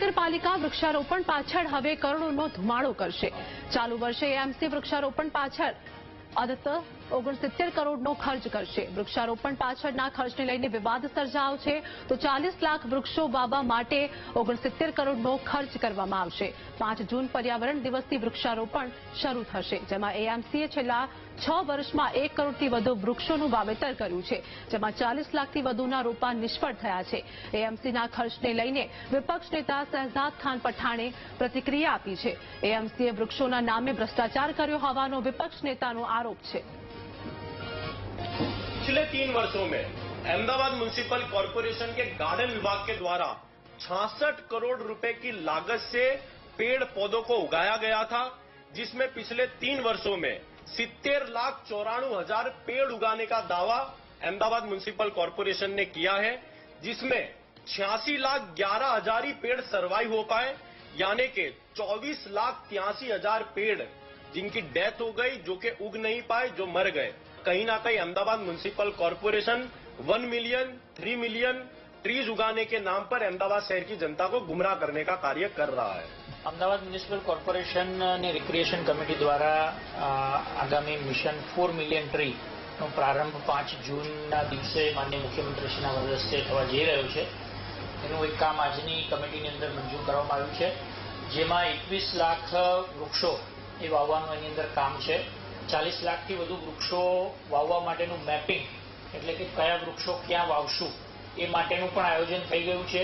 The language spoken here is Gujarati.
મહાનગરપાલિકા વૃક્ષારોપણ પાછળ હવે કરોડોનો ધુમાડો કરશે। ચાલુ વર્ષે એએમસી વૃક્ષારોપણ પાછળ અદત્ત 69 કરોડનો ખર્ચ કરશે। વૃક્ષારોપણ પાછળના ખર્ચને લઈને વિવાદ સર્જાયો છે તો 40 લાખ વૃક્ષો વાવવા માટે 69 કરોડનો ખર્ચ કરવામાં આવશે। 5 જૂન પર્યાવરણ દિવસથી વૃક્ષારોપણ શરૂ થશે, જેમાં એએમસીએ છેલ્લા 6 વર્ષમાં 1 કરોડથી વધુ વૃક્ષોનું વાવેતર કર્યું છે, જેમાં 40 લાખથી વધુના રોપા નિષ્ફળ થયા છે। એએમસીના ખર્ચને લઈને વિપક્ષ નેતા શહેજાદ ખાન પઠાણે પ્રતિક્રિયા આપી છે। એએમસીએ વૃક્ષોના નામે ભ્રષ્ટાચાર કર્યો હોવાનો વિપક્ષ નેતાનો આરોપ છે। पिछले 3 वर्षों में अहमदाबाद म्युनिसिपल कॉरपोरेशन के गार्डन विभाग के द्वारा 66 करोड़ रुपए की लागत से पेड़ पौधों को उगाया गया था, जिसमें पिछले 3 वर्षों में 70,94,000 पेड़ उगाने का दावा अहमदाबाद म्युनिसिपल कॉरपोरेशन ने किया है, जिसमें 86,11,000 ही पेड़ सर्वाइव हो पाए, यानी कि 24,83,000 पेड़ जिनकी डेथ हो गई, जो कि उग नहीं पाए, जो मर गए। कहीं ना कहीं Ahmedabad municipal corporation 1 million 3 million trees उगाने के नाम पर अहमदाबाद शहर की जनता को गुमराह करने का कार्य कर रहा है। अमदावाद म्युनिसिपल कॉर्पोरेशन ने रिक्रिएशन कमिटी द्वारा आगामी मिशन 4 मिलियन ट्री નો પ્રારંભ 5 જૂનના દિવસે માનનીય મુખ્યમંત્રીશ્રીના વરદ હસ્તે થવા જઈ રહ્યો છે। એનું એક કામ આજની કમિટીની અંદર મંજૂર કરવામાં આવ્યું છે, જેમાં 21 લાખ વૃક્ષો એ વાવવાનું એની અંદર કામ છે। 40 લાખથી વધુ વૃક્ષો વાવવા માટેનું મેપિંગ, એટલે કે કયા વૃક્ષો ક્યાં વાવશું એ માટેનું પણ આયોજન થઈ ગયું છે।